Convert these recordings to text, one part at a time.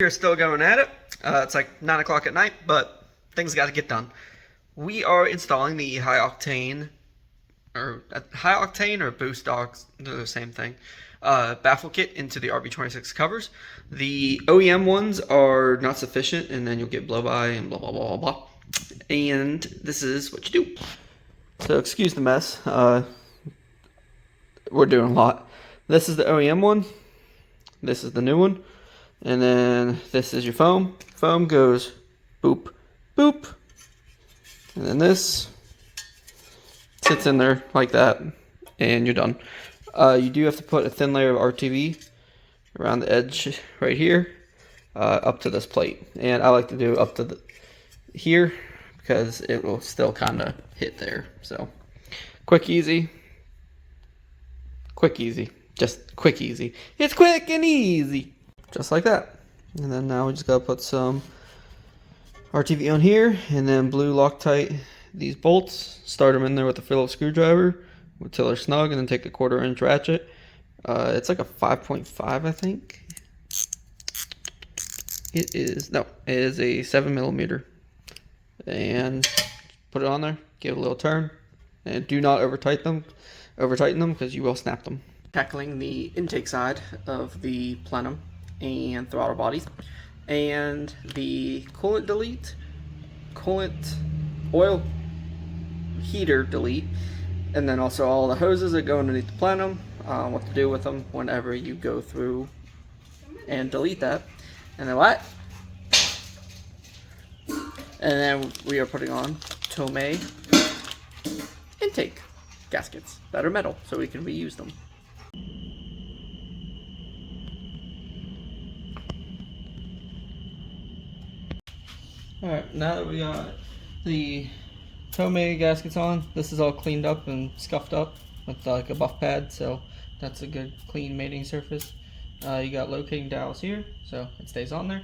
We're still going at it. It's like 9 o'clock at night, but things got to get done. We are installing the high octane or boost dogs, they're the same thing, baffle kit into the RB26 covers. The OEM ones are not sufficient, and then you'll get blow by and blah blah blah blah. And this is what you do. So excuse the mess. We're doing a lot. This is the OEM one. This is the new one. And then this is your foam. Foam goes boop, boop. And then this sits in there like that, and you're done. You do have to put a thin layer of RTV around the edge right here, up to this plate. And I like to do up to here because it will still kind of hit there. So quick, easy. Quick, easy. Just quick, easy. It's quick and easy. Just like that. And then now we just gotta put some RTV on here, and then blue Loctite these bolts, start them in there with a Phillips screwdriver until they're snug, and then take a 1/4 inch ratchet. It's like a 5.5, I think. It is a 7mm. And put it on there, give it a little turn, and do not over tighten them because you will snap them. Tackling the intake side of the plenum and throttle bodies, and the coolant delete, coolant oil heater delete, and then also all the hoses that go underneath the plenum, what to do with them whenever you go through and delete that. And then what? And then we are putting on Tomei intake gaskets that are metal, so we can reuse them. Alright, now that we got the Tomei gaskets on, this is all cleaned up and scuffed up with like a buff pad, so that's a good clean mating surface. You got locating dowels here, so it stays on there.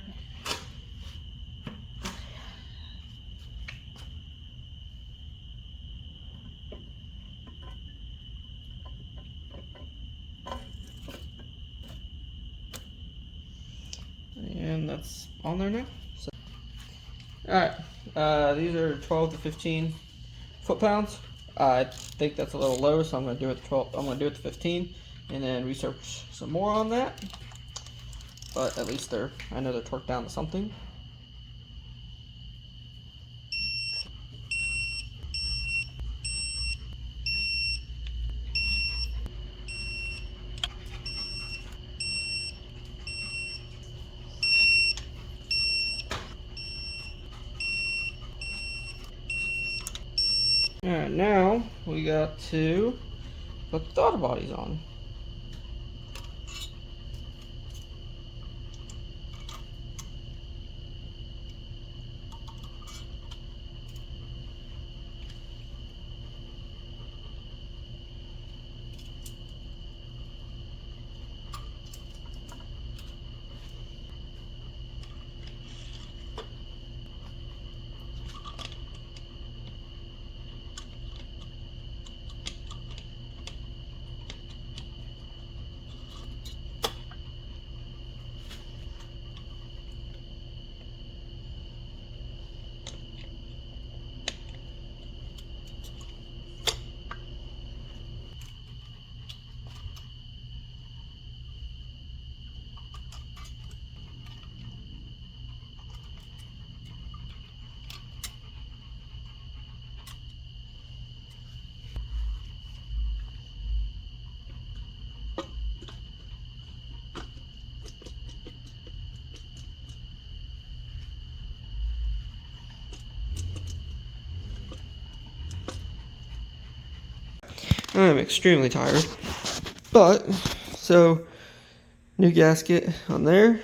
And that's on there now. So, alright, these are 12 to 15 foot-pounds. I think that's a little low, so I'm going to do it to 12. I'm going to do it to 15, and then research some more on that. But at least I know they're torqued down to something. Alright, now we got to put the throttle bodies on. I'm extremely tired, but so new gasket on there.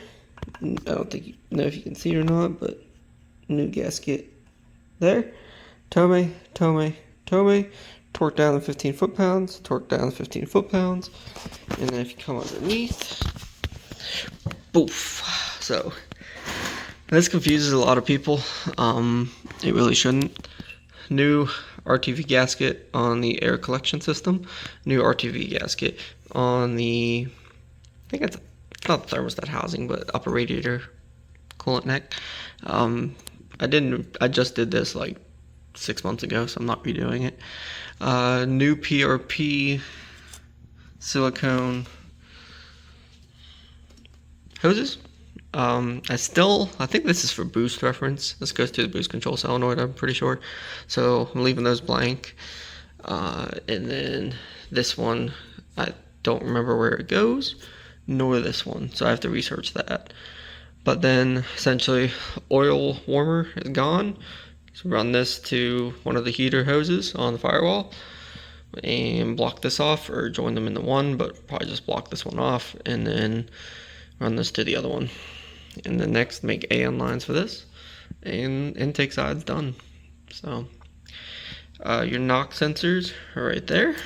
I don't think you know if you can see it or not, but new gasket there. Tomei, torque down to 15 foot-pounds, torque down to 15 foot-pounds, and then if you come underneath, boof. So this confuses a lot of people. It really shouldn't. New RTV gasket on the air collection system, new RTV gasket on the, I think it's not the thermostat housing, but upper radiator coolant neck. I just did this like 6 months ago, so I'm not redoing it. New PRP silicone hoses. I think this is for boost reference. This goes to the boost control solenoid, I'm pretty sure. So I'm leaving those blank. And then this one, I don't remember where it goes, nor this one, so I have to research that. But then essentially oil warmer is gone. So run this to one of the heater hoses on the firewall and block this off, or join them into one, but probably just block this one off and then run this to the other one. And then next make AN lines for this, and intake side's done. So your knock sensors are right there.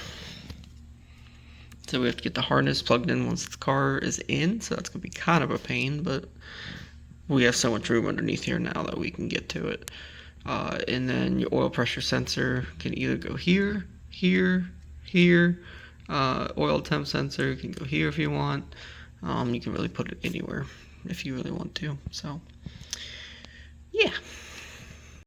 So we have to get the harness plugged in once the car is in, so that's gonna be kind of a pain, but we have so much room underneath here now that we can get to it. And then your oil pressure sensor can either go here, here, here. Oil temp sensor can go here if you want. You can really put it anywhere if you really want to. So, yeah.